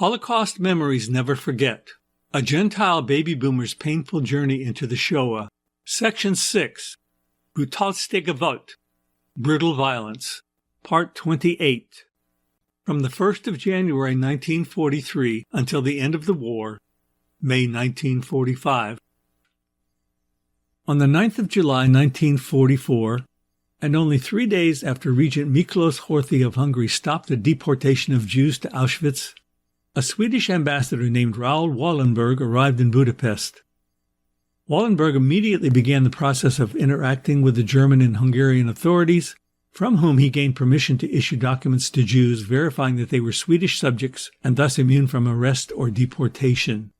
Holocaust Memories Never Forget. A Gentile baby boomer's painful journey into the Shoah. Section 6. Brutalste Gewalt. Brutal Violence. Part 28. From the 1st of January 1943 until the end of the war, May 1945. On the 9th of July 1944, and only 3 days after Regent Miklos Horthy of Hungary stopped the deportation of Jews to Auschwitz, a Swedish ambassador named Raoul Wallenberg arrived in Budapest. Wallenberg immediately began the process of interacting with the German and Hungarian authorities, from whom he gained permission to issue documents to Jews verifying that they were Swedish subjects and thus immune from arrest or deportation.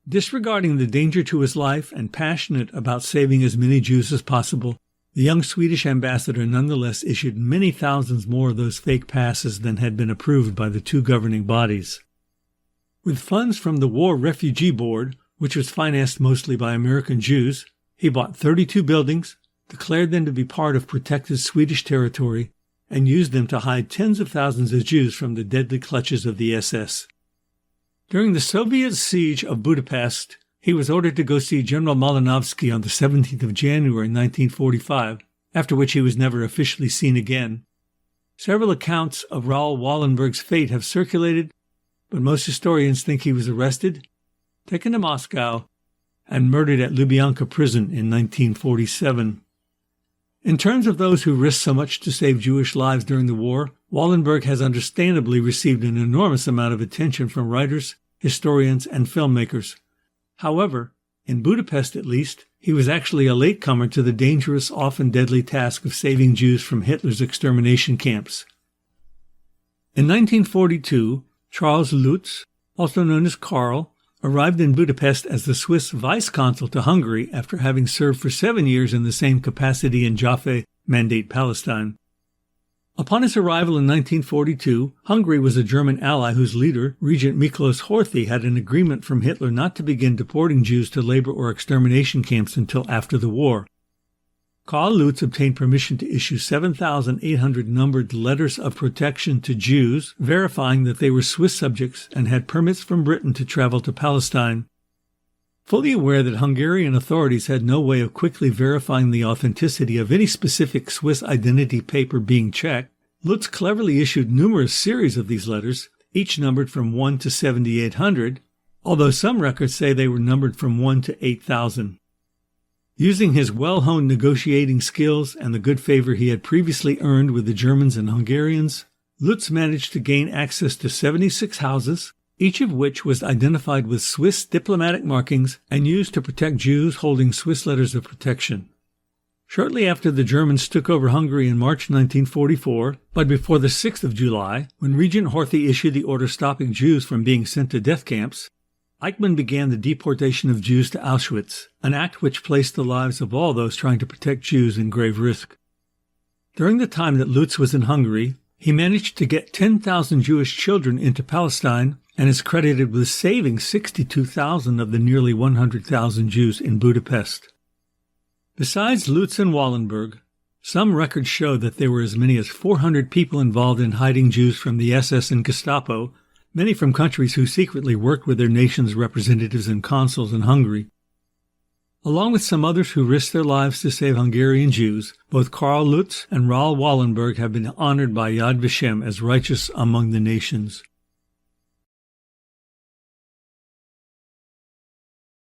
Disregarding the danger to his life and passionate about saving as many Jews as possible, the young Swedish ambassador nonetheless issued many thousands more of those fake passes than had been approved by the two governing bodies. With funds from the War Refugee Board, which was financed mostly by American Jews, he bought 32 buildings, declared them to be part of protected Swedish territory, and used them to hide tens of thousands of Jews from the deadly clutches of the SS. During the Soviet siege of Budapest, he was ordered to go see General Malinovsky on the 17th of January 1945, after which he was never officially seen again. Several accounts of Raoul Wallenberg's fate have circulated, but most historians think he was arrested, taken to Moscow, and murdered at Lubyanka prison in 1947. In terms of those who risked so much to save Jewish lives during the war, Wallenberg has understandably received an enormous amount of attention from writers, historians, and filmmakers. However, in Budapest at least, he was actually a latecomer to the dangerous, often deadly task of saving Jews from Hitler's extermination camps. In 1942, Charles Lutz, also known as Karl, arrived in Budapest as the Swiss vice-consul to Hungary after having served for 7 years in the same capacity in Jaffa Mandate Palestine. Upon his arrival in 1942, Hungary was a German ally whose leader, Regent Miklos Horthy, had an agreement from Hitler not to begin deporting Jews to labor or extermination camps until after the war. Karl Lutz obtained permission to issue 7,800 numbered letters of protection to Jews, verifying that they were Swiss subjects and had permits from Britain to travel to Palestine. Fully aware that Hungarian authorities had no way of quickly verifying the authenticity of any specific Swiss identity paper being checked, Lutz cleverly issued numerous series of these letters, each numbered from 1 to 7,800, although some records say they were numbered from 1 to 8,000. Using his well-honed negotiating skills and the good favor he had previously earned with the Germans and Hungarians, Lutz managed to gain access to 76 houses, each of which was identified with Swiss diplomatic markings and used to protect Jews holding Swiss letters of protection. Shortly after the Germans took over Hungary in March 1944, but before the 6th of July, when Regent Horthy issued the order stopping Jews from being sent to death camps, Eichmann began the deportation of Jews to Auschwitz, an act which placed the lives of all those trying to protect Jews in grave risk. During the time that Lutz was in Hungary, he managed to get 10,000 Jewish children into Palestine and is credited with saving 62,000 of the nearly 100,000 Jews in Budapest. Besides Lutz and Wallenberg, some records show that there were as many as 400 people involved in hiding Jews from the SS and Gestapo, many from countries who secretly worked with their nation's representatives and consuls in Hungary. Along with some others who risked their lives to save Hungarian Jews, both Karl Lutz and Raoul Wallenberg have been honored by Yad Vashem as righteous among the nations.